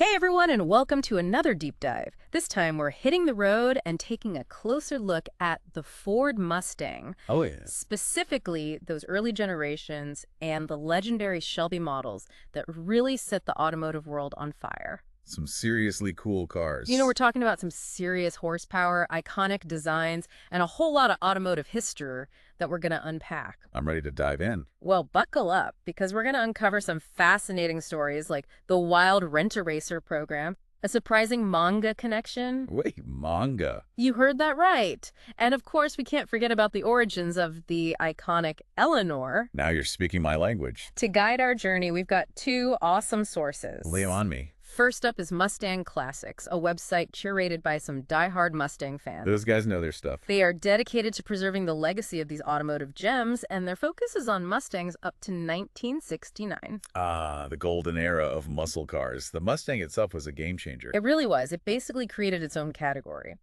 Hey everyone, and welcome to another deep dive. This time we're hitting the road and taking a closer look at the Ford Mustang, Oh, yeah. specifically those early generations and the legendary Shelby models that really set the automotive world on fire. Some seriously cool We're cars. talking about some serious horsepower, iconic designs, and a whole lot of automotive history that we're going to unpack. I'm ready to dive in. Well, buckle up, because we're going to uncover some fascinating stories like the wild Rent-A-Racer program, a surprising manga connection. Wait, manga. You heard that right. And of course, we can't forget about the origins of the iconic Eleanor. Now you're speaking my language. To guide our journey, we've got two awesome sources. Lay 'em on me. First up is Mustang Classics, a website curated by some die-hard Mustang fans. Those guys know their stuff. They are dedicated to preserving the legacy of these automotive gems, and their focus is on Mustangs up to 1969. Ah, the golden era of muscle cars. The Mustang itself was a game changer. It really was. It basically created its own category.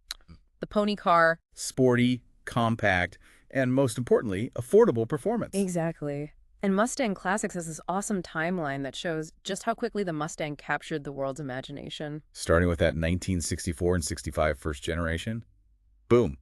The pony car. Sporty, compact, and most importantly, affordable performance. Exactly. And Mustang Classics has this awesome timeline that shows just how quickly the Mustang captured the world's imagination. Starting with that 1964 and 65 first generation. Boom.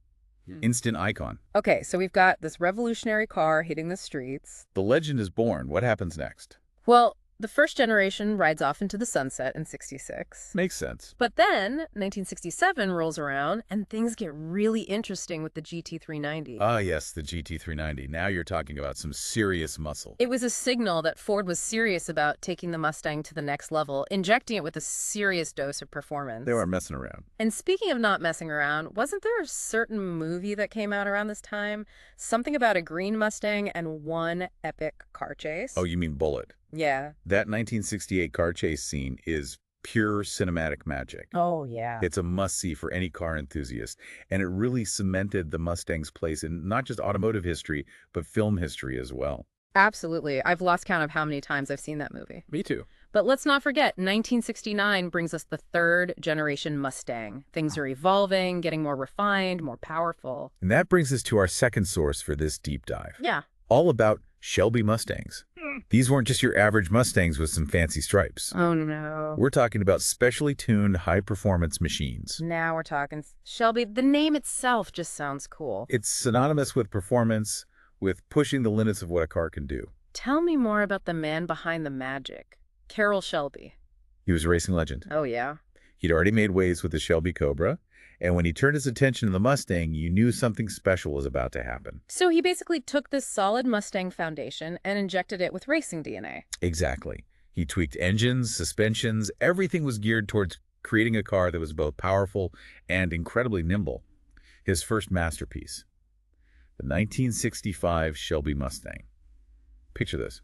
Instant icon. Okay, so we've got this revolutionary car hitting the streets. The legend is born. What happens next? Well, the first generation rides off into the sunset in 66. Makes sense. But then 1967 rolls around and things get really interesting with the GT390. Ah, yes, the GT390. Now you're talking about some serious muscle. It was a signal that Ford was serious about taking the Mustang to the next level, injecting it with a serious dose of performance. They weren't messing around. And speaking of not messing around, wasn't there a certain movie that came out around this time? Something about a green Mustang and one epic car chase? Oh, you mean Bullet? Yeah. That 1968 car chase scene is pure cinematic magic. Oh, yeah. It's a must-see for any car enthusiast, and it really cemented the Mustang's place in not just automotive history, but film history as well. Absolutely. I've lost count of how many times I've seen that movie. Me too. But let's not forget, 1969 brings us the third generation Mustang. Things are evolving, getting more refined, more powerful. And that brings us to our second source for this deep dive. Yeah. All about Shelby Mustangs. These weren't just your average Mustangs with some fancy stripes. Oh, no. We're talking about specially tuned, high-performance machines. Now we're talking. Shelby, the name itself just sounds cool. It's synonymous with performance, with pushing the limits of what a car can do. Tell me more about the man behind the magic, Carroll Shelby. He was a racing legend. Oh, yeah? He'd already made waves with the Shelby Cobra, and when he turned his attention to the Mustang, you knew something special was about to happen. So he basically took this solid Mustang foundation and injected it with racing DNA. Exactly. He tweaked engines, suspensions, everything was geared towards creating a car that was both powerful and incredibly nimble. His first masterpiece, the 1965 Shelby Mustang. Picture this.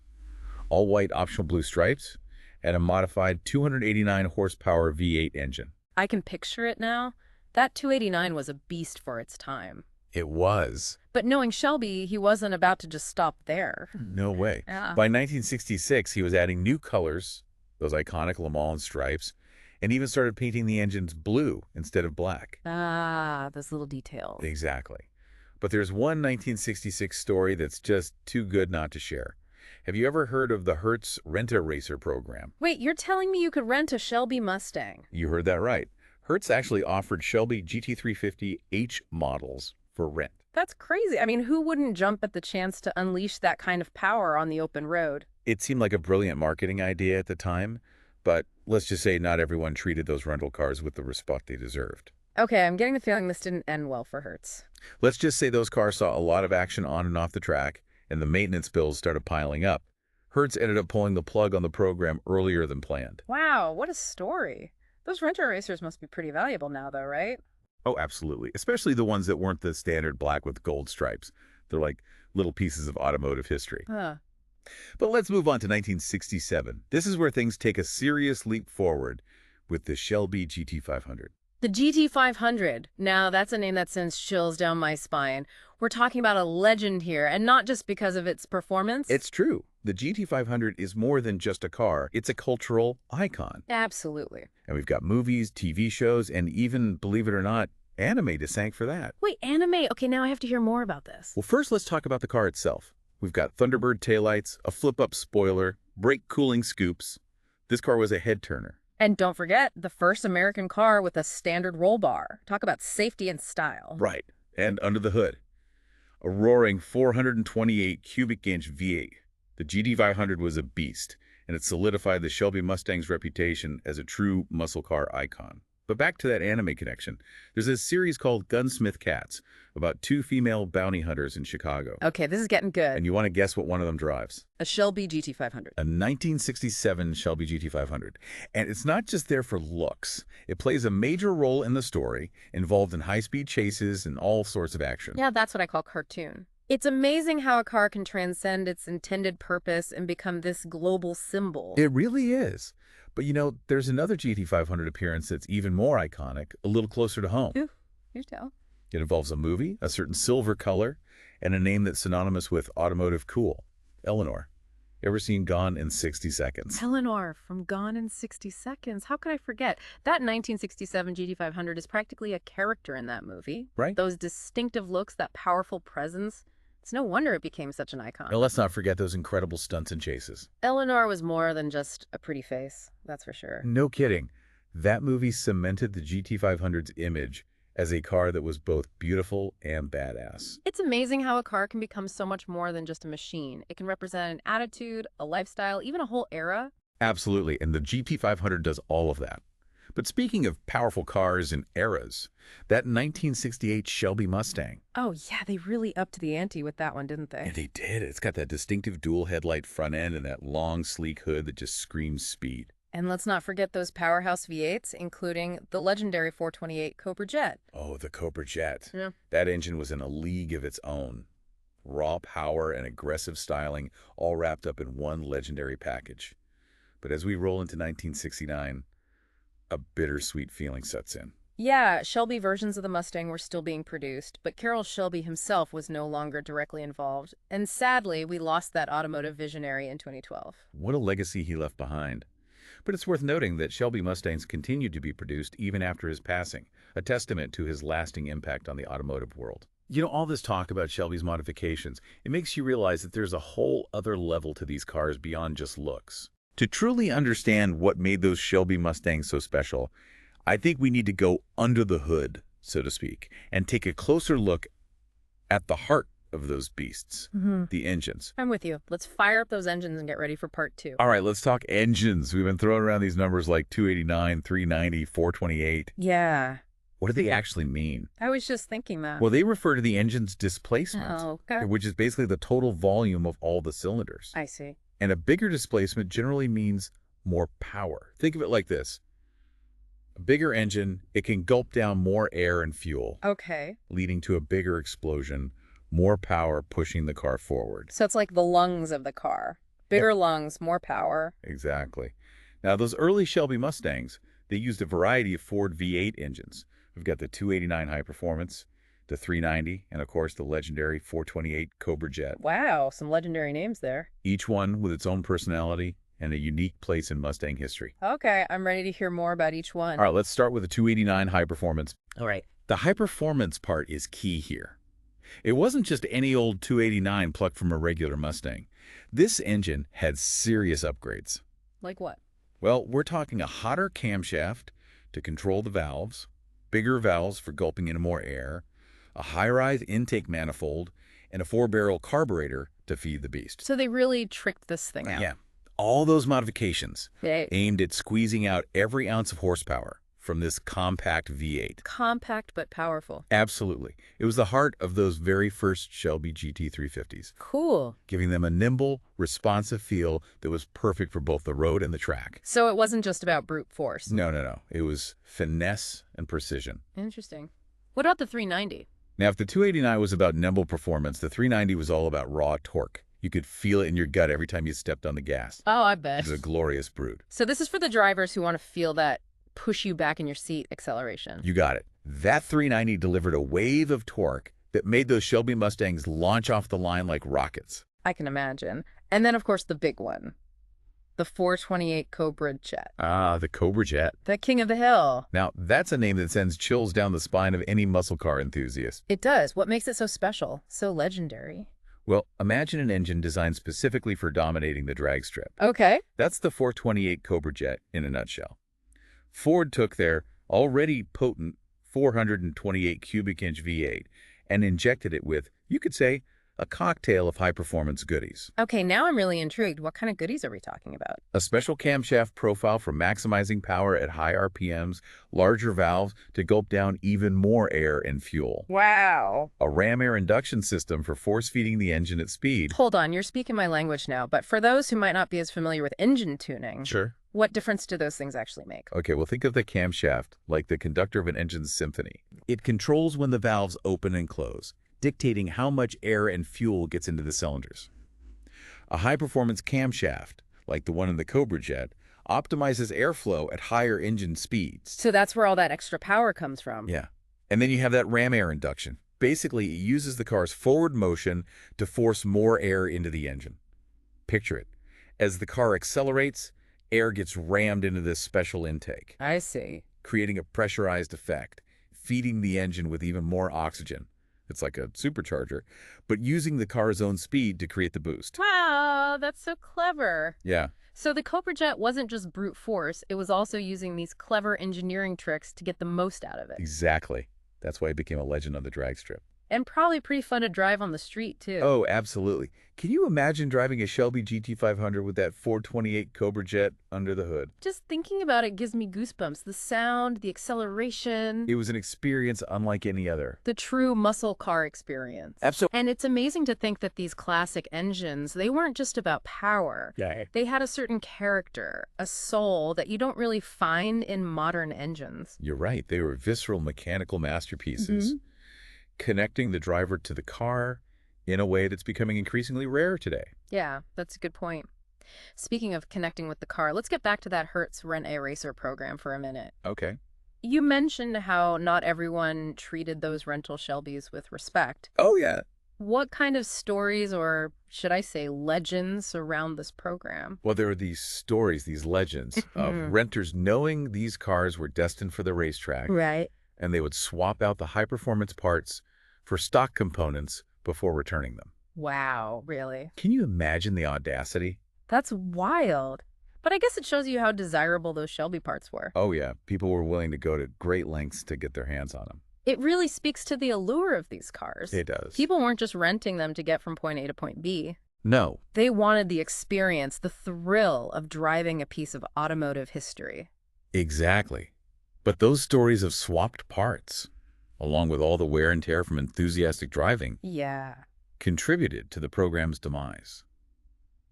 All-white optional blue stripes and a modified 289 horsepower V8 engine. I can picture it now. That 289 was a beast for its time. It was. But knowing Shelby, he wasn't about to just stop there. No way. Yeah. By 1966, he was adding new colors, those iconic Le Mans stripes, and even started painting the engines blue instead of black. Ah, those little details. Exactly. But there's one 1966 story that's just too good not to share. Have you ever heard of the Hertz Rent-A-Racer program? Wait, you're telling me you could rent a Shelby Mustang? You heard that right. Hertz actually offered Shelby GT350H models for rent. That's crazy. I mean, who wouldn't jump at the chance to unleash that kind of power on the open road? It seemed like a brilliant marketing idea at the time, but let's just say not everyone treated those rental cars with the respect they deserved. Okay, I'm getting the feeling this didn't end well for Hertz. Let's just say those cars saw a lot of action on and off the track, and the maintenance bills started piling up. Hertz ended up pulling the plug on the program earlier than planned. Wow, what a story. Those Rent-A-Racers must be pretty valuable now, though, right? Oh, absolutely. Especially the ones that weren't the standard black with gold stripes. They're like little pieces of automotive history. Huh. But let's move on to 1967. This is where things take a serious leap forward with the Shelby GT500. The GT500. Now, that's a name that sends chills down my spine. We're talking about a legend here, and not just because of its performance. It's true. The GT500 is more than just a car. It's a cultural icon. Absolutely. And we've got movies, TV shows, and even, believe it or not, anime to thank for that. Wait, anime? Okay, now I have to hear more about this. Well, first let's talk about the car itself. We've got Thunderbird taillights, a flip-up spoiler, brake cooling scoops. This car was a head-turner. And don't forget, the first American car with a standard roll bar. Talk about safety and style. Right. And under the hood, a roaring 428 cubic inch V8. The GT500 was a beast, and it solidified the Shelby Mustang's reputation as a true muscle car icon. But back to that anime connection. There's a series called Gunsmith Cats about two female bounty hunters in Chicago. Okay, this is getting And good. you want to guess what one of them drives? A Shelby GT500. A 1967 Shelby GT500. And it's not just there for looks. It plays a major role in the story, involved in high-speed chases and all sorts of action. Yeah, that's what I call cartoon. It's amazing how a car can transcend its intended purpose and become this global symbol. It really is. But there's another GT500 appearance that's even more iconic, a little closer to home. Ooh, you tell. It involves a movie, a certain silver color, and a name that's synonymous with automotive cool. Eleanor. Ever seen Gone in 60 Seconds? Eleanor from Gone in 60 Seconds. How could I forget? That 1967 GT500 is practically a character in that movie. Right? Those distinctive looks, that powerful presence. It's no wonder it became such an icon. Now, let's not forget those incredible stunts and chases. Eleanor was more than just a pretty face, that's for sure. No kidding. That movie cemented the GT500's image as a car that was both beautiful and badass. It's amazing how a car can become so much more than just a machine. It can represent an attitude, a lifestyle, even a whole era. Absolutely, and the GT500 does all of that. But speaking of powerful cars and eras, that 1968 Shelby Mustang. Oh yeah, they really upped the ante with that one, didn't they? And they did. It's got that distinctive dual headlight front end and that long, sleek hood that just screams speed. And let's not forget those powerhouse V8s, including the legendary 428 Cobra Jet. Oh, the Cobra Jet. Yeah. That engine was in a league of its own. Raw power and aggressive styling all wrapped up in one legendary package. But as we roll into 1969, a bittersweet feeling sets in. Yeah, Shelby versions of the Mustang were still being produced, but Carroll Shelby himself was no longer directly involved. And sadly, we lost that automotive visionary in 2012. What a legacy he left behind. But it's worth noting that Shelby Mustangs continued to be produced even after his passing, a testament to his lasting impact on the automotive world. All this talk about Shelby's modifications, it makes you realize that there's a whole other level to these cars beyond just looks. To truly understand what made those Shelby Mustangs so special, I think we need to go under the hood, so to speak, and take a closer look at the heart of those beasts, the engines. I'm with you. Let's fire up those engines and get ready for part two. All right, let's talk engines. We've been throwing around these numbers like 289, 390, 428. Yeah, What do they actually mean? I was just thinking that. Well, they refer to the engine's displacement, Oh, okay. which is basically the total volume of all the cylinders. I see. And a bigger displacement generally means more power. Think of it like this. A bigger engine, it can gulp down more air and fuel, Okay. leading to a bigger explosion, more power pushing the car forward. So it's like the lungs of the car. Bigger lungs, more power. Exactly. Now, those early Shelby Mustangs, they used a variety of Ford V8 engines. We've got the 289 High Performance, the 390, and of course the legendary 428 Cobra Jet. Wow, some legendary names there. Each one with its own personality and a unique place in Mustang history. Okay, I'm ready to hear more about each one. All right, let's start with the 289 High Performance. All right. The high performance part is key here. It wasn't just any old 289 plucked from a regular Mustang. This engine had serious upgrades. Like what? Well, we're talking a hotter camshaft to control the valves, bigger valves for gulping in more air, a high-rise intake manifold, and a 4-barrel carburetor to feed the beast. So they really tricked this thing out. Yeah, all those modifications Hey. aimed at squeezing out every ounce of horsepower from this compact V8. Compact but powerful. Absolutely. It was the heart of those very first Shelby GT350s, Cool. giving them a nimble, responsive feel that was perfect for both the road and the track. So it wasn't just about brute force. No. It was finesse and precision. Interesting. What about the 390? Now, if the 289 was about nimble performance, the 390 was all about raw torque. You could feel it in your gut every time you stepped on the gas. Oh, I It bet. was a glorious brute. So this is for the drivers who want to feel that push you back in your seat acceleration. You got it. That 390 delivered a wave of torque that made those Shelby Mustangs launch off the line like rockets. I can imagine. And then, of course, the big one. The 428 Cobra Jet. Ah, the Cobra Jet. The king of the hill. Now, that's a name that sends chills down the spine of any muscle car enthusiast. It does. What makes it so special? So legendary. Well, imagine an engine designed specifically for dominating the drag strip. Okay. That's the 428 Cobra Jet in a nutshell. Ford took their already potent 428 cubic inch V8 and injected it with, you could say, a cocktail of high-performance goodies. Okay, now I'm really intrigued. What kind of goodies are we talking about? A special camshaft profile for maximizing power at high RPMs, larger valves to gulp down even more air and fuel. Wow. A ram air induction system for force-feeding the engine at speed. Hold on, you're speaking my language now, but for those who might not be as familiar with engine tuning, Sure. what difference do those things actually make? Okay, well, think of the camshaft like the conductor of an engine's symphony. It controls when the valves open and close, dictating how much air and fuel gets into the cylinders. A high-performance camshaft, like the one in the Cobra jet, optimizes airflow at higher engine speeds. So that's where all that extra power comes from. Yeah. And then you have that ram air induction. Basically, it uses the car's forward motion to force more air into the engine. Picture it. As the car accelerates, air gets rammed into this special intake, I see. creating a pressurized effect, feeding the engine with even more oxygen. It's like a supercharger, but using the car's own speed to create the boost. Wow, that's so clever. Yeah, So the Cobra jet wasn't just brute force, it was also using these clever engineering tricks to get the most out of it. exactly. That's why it became a legend on the drag strip. And probably pretty fun to drive on the street, too. Oh, absolutely. Can you imagine driving a Shelby GT500 with that 428 Cobra jet under the hood? Just thinking about it gives me goosebumps. The sound, the acceleration, It was an experience unlike any other. the true muscle car experience. Absolutely. And it's amazing to think that these classic engines, they weren't just about power. Yeah. They had a certain character, a soul that you don't really find in modern engines. You're right. They were visceral mechanical masterpieces, connecting the driver to the car in a way that's becoming increasingly rare today. Yeah, that's a good point. Speaking of connecting with the car, let's get back to that Hertz Rent-A-Racer program for a minute. Okay. You mentioned how not everyone treated those rental Shelbys with respect. Oh, yeah. What kind of stories, or should I say legends, surround this program? Well, there are these stories, these legends of renters knowing these cars were destined for the racetrack, Right. and they would swap out the high-performance parts for stock components before returning them. Wow, really? Can you imagine the audacity? That's wild. But I guess it shows you how desirable those Shelby parts were. Oh, yeah. People were willing to go to great lengths to get their hands on them. It really speaks to the allure of these cars. It does. People weren't just renting them to get from point A to point B. No. They wanted the experience, the thrill of driving a piece of automotive history. Exactly. But those stories of swapped parts, along with all the wear and tear from enthusiastic driving, Yeah. contributed to the program's demise.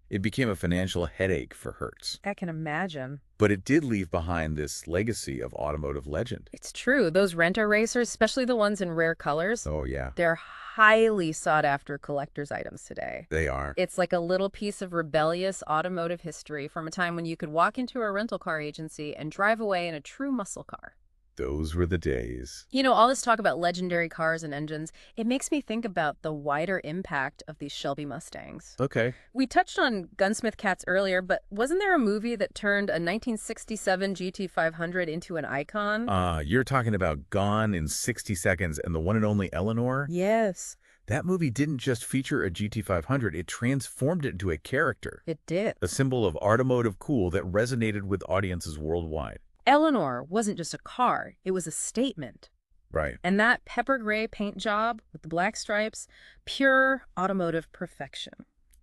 It became a financial headache for Hertz, I can imagine. but it did leave behind this legacy of automotive legend. It's true. Those rent-a-racers, especially the ones in rare colors, Oh, yeah, they're highly sought after collector's items today. they are. It's like a little piece of rebellious automotive history from a time when you could walk into a rental car agency and drive away in a true muscle car. Those were the days. You know, all this talk about legendary cars and engines, it makes me think about the wider impact of these Shelby Mustangs. Okay. We touched on Gunsmith Cats earlier, but wasn't there a movie that turned a 1967 GT500 into an icon? You're talking about Gone in 60 Seconds and the one and only Eleanor? Yes, That movie didn't just feature a GT500, it transformed it into a character, it did. a symbol of automotive cool that resonated with audiences worldwide. Eleanor wasn't just a car, it was a statement. Right. And that pepper gray paint job with the black stripes, pure automotive perfection.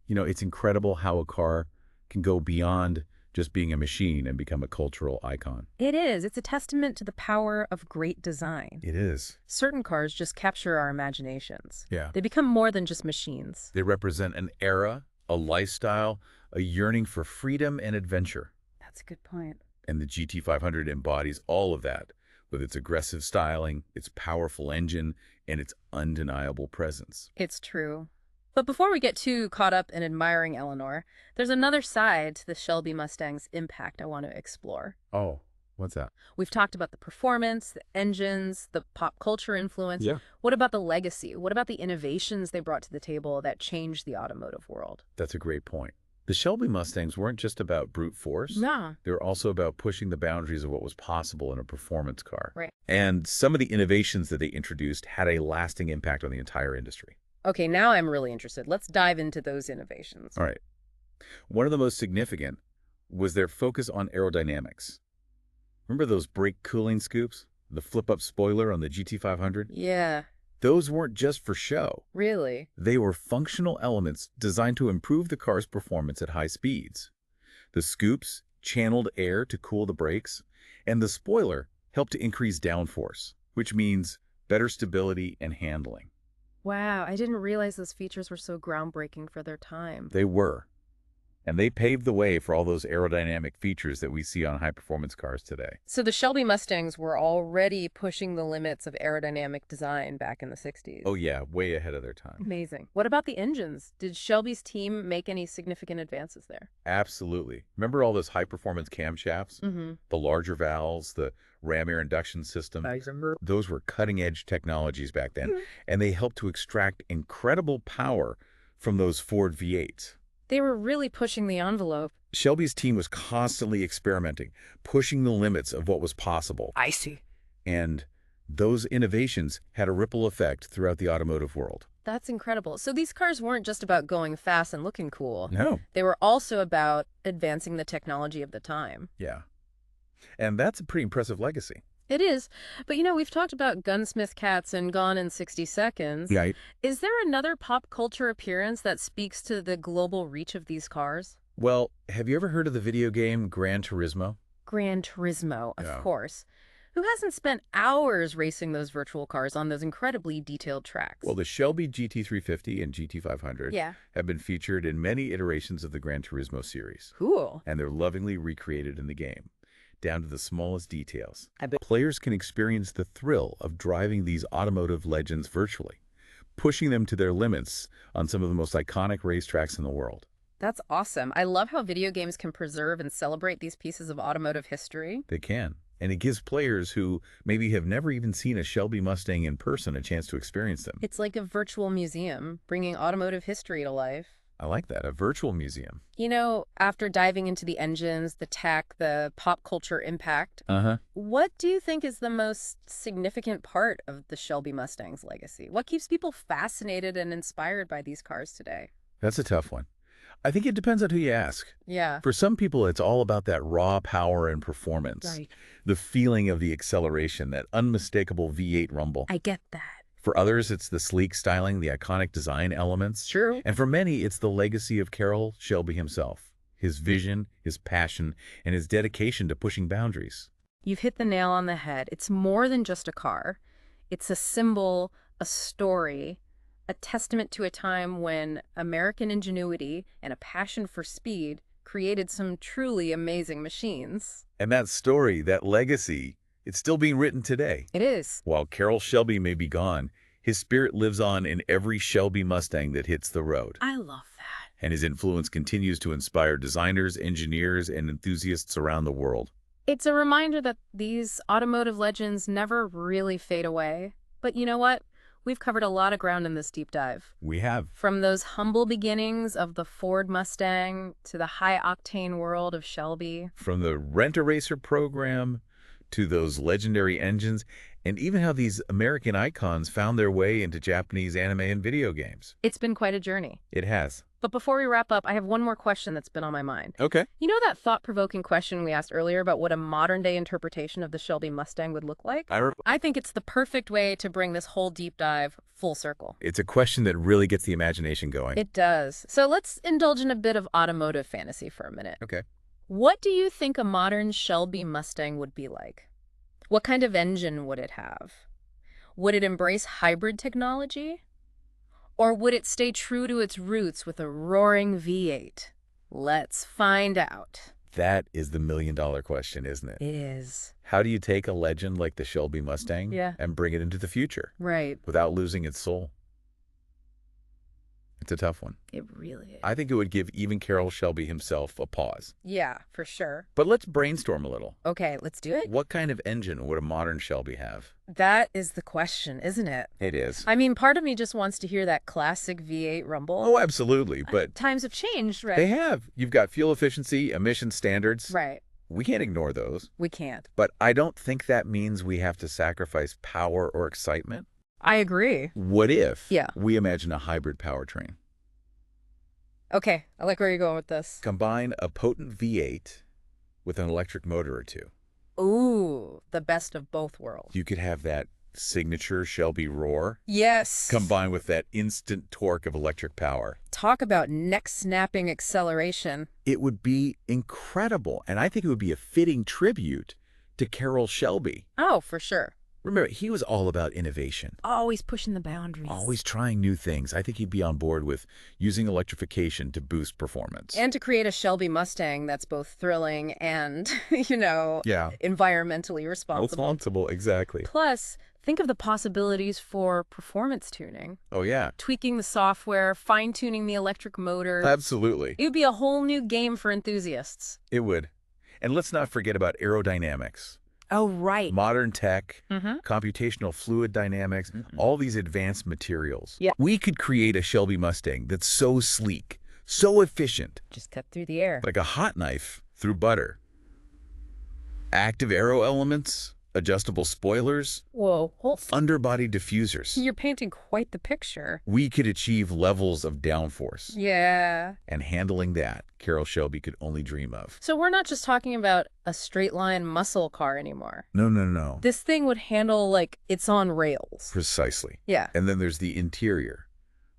You know, it's incredible how a car can go beyond just being a machine and become a cultural icon. It is. It's a testament to the power of great design. It is. Certain cars just capture our imaginations. Yeah. They become more than just machines. They represent an era, a lifestyle, a yearning for freedom and adventure. That's a good point. And the GT500 embodies all of that with its aggressive styling, its powerful engine, and its undeniable presence. It's true. But before we get too caught up in admiring Eleanor, there's another side to the Shelby Mustang's impact I want to explore. Oh, what's that? We've talked about the performance, the engines, the pop culture influence. Yeah. What about the legacy? What about the innovations they brought to the table that changed the automotive world? That's a great point. The Shelby Mustangs weren't just about brute force. Yeah. They were also about pushing the boundaries of what was possible in a performance car. Right. And some of the innovations that they introduced had a lasting impact on the entire industry. Okay, now I'm really interested. Let's dive into those innovations. All right. One of the most significant was their focus on aerodynamics. Remember those brake cooling scoops? The flip-up spoiler on the GT500? Yeah, Those weren't just for show. really. They were functional elements designed to improve the car's performance at high speeds. The scoops channeled air to cool the brakes, and the spoiler helped to increase downforce, which means better stability and handling. Wow, I didn't realize those features were so groundbreaking for their time. They were. And they paved the way for all those aerodynamic features that we see on high-performance cars today. So the Shelby Mustangs were already pushing the limits of aerodynamic design back in the 60s. Oh yeah, way ahead of their time. Amazing. What about the engines? Did Shelby's team make any significant advances there? Absolutely. Remember all those high-performance camshafts? Mm-hmm. The larger valves, the ram air induction system? Those were cutting-edge technologies back then, and they helped to extract incredible power from those Ford V8s. They were really pushing the envelope. Shelby's team was constantly experimenting, pushing the limits of what was possible. I see. And those innovations had a ripple effect throughout the automotive world. That's incredible. So these cars weren't just about going fast and looking cool. No. They were also about advancing the technology of the time. Yeah. And that's a pretty impressive legacy. It is. But we've talked about Gunsmith Cats and Gone in 60 Seconds. Right. Is there another pop culture appearance that speaks to the global reach of these cars? Well, have you ever heard of the video game Gran Turismo? Gran Turismo, of Yeah. course. Who hasn't spent hours racing those virtual cars on those incredibly detailed tracks? Well, the Shelby GT350 and GT500 Yeah. have been featured in many iterations of the Gran Turismo series, Cool. and they're lovingly recreated in the game, down to the smallest details. I bet. Players can experience the thrill of driving these automotive legends virtually, pushing them to their limits on some of the most iconic racetracks in the world. That's awesome. I love how video games can preserve and celebrate these pieces of automotive history. They can. And it gives players who maybe have never even seen a Shelby Mustang in person a chance to experience them. It's like a virtual museum, bringing automotive history to life. I like that, a virtual museum. After diving into the engines, the tech, the pop culture impact, Uh-huh. what do you think is the most significant part of the Shelby Mustang's legacy? What keeps people fascinated and inspired by these cars today? That's a tough one. I think it depends on who you ask. Yeah. For some people, it's all about that raw power and performance. Right. The feeling of the acceleration, that unmistakable V8 rumble. I get that. For others, it's the sleek styling, the iconic design elements. True. And for many, it's the legacy of Carroll Shelby himself, his vision, his passion, and his dedication to pushing boundaries. You've hit the nail on the head. It's more than just a car. It's a symbol, a story, a testament to a time when American ingenuity and a passion for speed created some truly amazing machines. And that story, that legacy, it's still being written today. It is. While Carroll Shelby may be gone, his spirit lives on in every Shelby Mustang that hits the road. I love that. And his influence continues to inspire designers, engineers, and enthusiasts around the world. It's a reminder that these automotive legends never really fade away. But you know what? We've covered a lot of ground in this deep dive. We have. From those humble beginnings of the Ford Mustang to the high-octane world of Shelby. From the Rent-A-Racer program to those legendary engines, and even how these American icons found their way into Japanese anime and video games. It's been quite a journey. It has. But before we wrap up, I have one more question that's been on my mind. Okay. You know that thought-provoking question we asked earlier about what a modern-day interpretation of the Shelby Mustang would look like? I think it's the perfect way to bring this whole deep dive full circle. It's a question that really gets the imagination going. It does. So let's indulge in a bit of automotive fantasy for a minute. Okay. What do you think a modern Shelby Mustang would be like? What kind of engine would it have? Would it embrace hybrid technology? Or would it stay true to its roots with a roaring V8? Let's find out. That is the million-dollar question, isn't it? It is. How do you take a legend like the Shelby Mustang Yeah. and bring it into the future Right. without losing its soul? It's a tough one. It really is. I think it would give even Carroll Shelby himself a pause. Yeah, for sure. But let's brainstorm a little. Okay, let's do it. What kind of engine would a modern Shelby have? That is the question, isn't it? It is. I mean, part of me just wants to hear that classic V8 rumble. Oh, absolutely. But Times have changed, right? they have. You've got fuel efficiency, emission standards. Right. We can't ignore those. We can't. But I don't think that means we have to sacrifice power or excitement. I agree. What if Yeah. we imagine a hybrid powertrain? Okay, I like where you're going with this. Combine a potent V8 with an electric motor or two. Ooh, the best of both worlds. You could have that signature Shelby roar Yes. combined with that instant torque of electric power. Talk about neck-snapping acceleration. It would be incredible, and I think it would be a fitting tribute to Carroll Shelby. Oh, for sure. Remember, he was all about innovation, Always pushing the boundaries. always trying new things. I think he'd be on board with using electrification to boost performance. And to create a Shelby Mustang that's both thrilling and, Yeah. environmentally responsible. Responsible, exactly. Plus, think of the possibilities for performance tuning. Oh, yeah. Tweaking the software, fine-tuning the electric motor. Absolutely. It would be a whole new game for enthusiasts. It would. And let's not forget about aerodynamics. Oh, right. Modern tech, Mm-hmm. computational fluid dynamics, all these advanced materials. Yeah. We could create a Shelby Mustang that's so sleek, so efficient, Just cut through the air. like a hot knife through butter. Active aero elements, adjustable spoilers, Whoa, underbody diffusers. you're painting quite the picture. We could achieve levels of downforce. Yeah. And handling that, Carroll Shelby could only dream of. So we're not just talking about a straight line muscle car anymore. No, no, no. This thing would handle like it's on rails. Precisely. Yeah. And then there's the interior.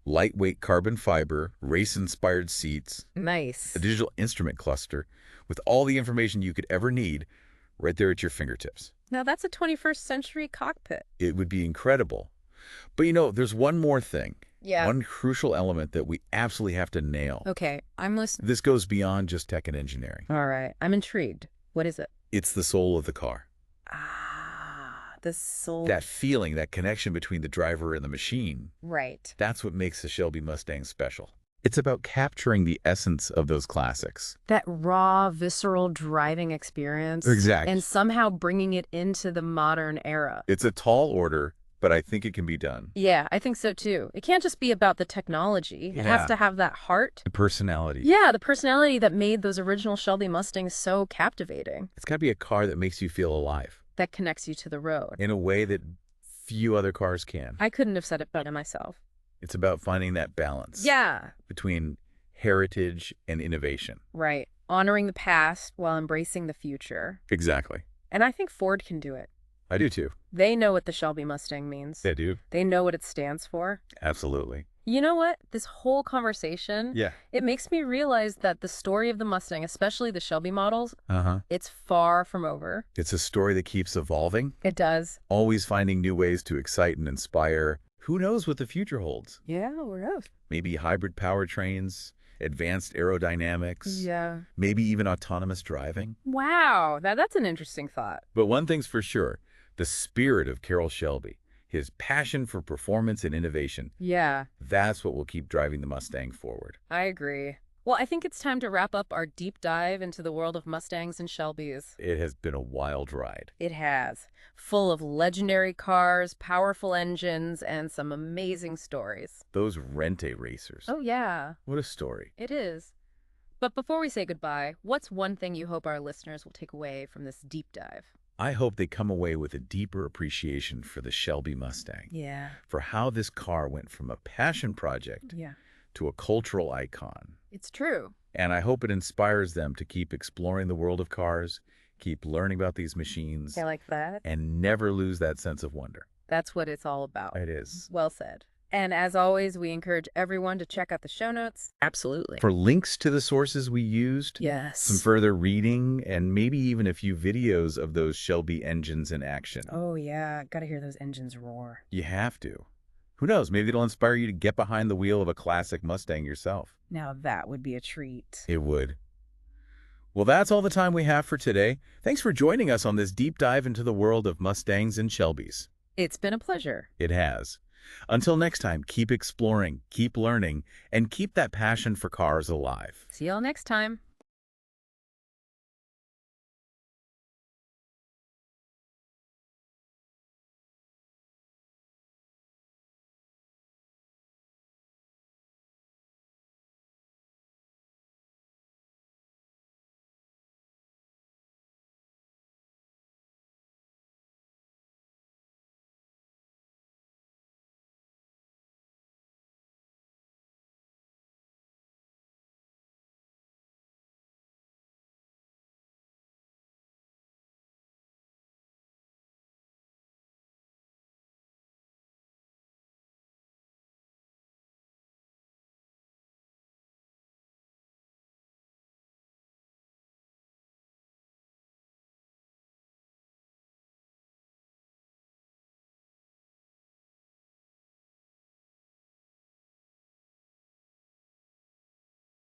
Lightweight carbon fiber, race-inspired seats, Nice. a digital instrument cluster with all the information you could ever need right there at your fingertips. Now that's a 21st century cockpit. It would be incredible. But there's one more thing. Yeah. One crucial element that we absolutely have to nail. Okay, I'm listening. This goes beyond just tech and engineering. All right, I'm intrigued. What is it? It's the soul of the car. The soul. That feeling, that connection between the driver and the machine, Right. that's what makes the Shelby Mustang special. It's about capturing the essence of those classics. That raw, visceral driving experience. Exactly. And somehow bringing it into the modern era. It's a tall order, but I think it can be done. Yeah, I think so too. It can't just be about the technology. It has Yeah. to have that heart. The personality. Yeah, the personality that made those original Shelby Mustangs so captivating. It's got to be a car that makes you feel alive That connects you to the road. in a way that few other cars can. I couldn't have said it better myself. It's about finding that balance Yeah. between heritage and innovation. Right. Honoring the past while embracing the future. Exactly. And I think Ford can do it. I do too. They know what the Shelby Mustang means. I do. They know what it stands for. Absolutely. You know what? This whole conversation, Yeah. it makes me realize that the story of the Mustang, especially the Shelby models, Uh-huh. it's far from over. It's a story that keeps evolving, It does. always finding new ways to excite and inspire. Who knows what the future holds? Yeah, who knows? Maybe hybrid powertrains, advanced aerodynamics, Yeah. maybe even autonomous driving. Wow, that's an interesting thought. But one thing's for sure, the spirit of Carroll Shelby, his passion for performance and innovation, Yeah, that's what will keep driving the Mustang forward. I agree. Well, I think it's time to wrap up our deep dive into the world of Mustangs and Shelbys. It has been a wild ride. It has. Full of legendary cars, powerful engines, and some amazing stories. Those Rente racers. Oh, yeah, What a story. it is. But before we say goodbye, what's one thing you hope our listeners will take away from this deep dive? I hope they come away with a deeper appreciation for the Shelby Mustang, Yeah. for how this car went from a passion project Yeah. to a cultural icon. It's true. And I hope it inspires them to keep exploring the world of cars, keep learning about these machines, I like that. and never lose that sense of wonder. That's what it's all about. It is. Well said. And as always, we encourage everyone to check out the show notes. Absolutely. For links to the sources we used, Yes. some further reading, and maybe even a few videos of those Shelby engines in action. Oh, yeah. Gotta hear those engines roar. You have to. Who knows? Maybe it'll inspire you to get behind the wheel of a classic Mustang yourself. Now that would be a treat. It would. Well, that's all the time we have for today. Thanks for joining us on this deep dive into the world of Mustangs and Shelbys. It's been a pleasure. It has. Until next time, keep exploring, keep learning, and keep that passion for cars alive. See y'all next time.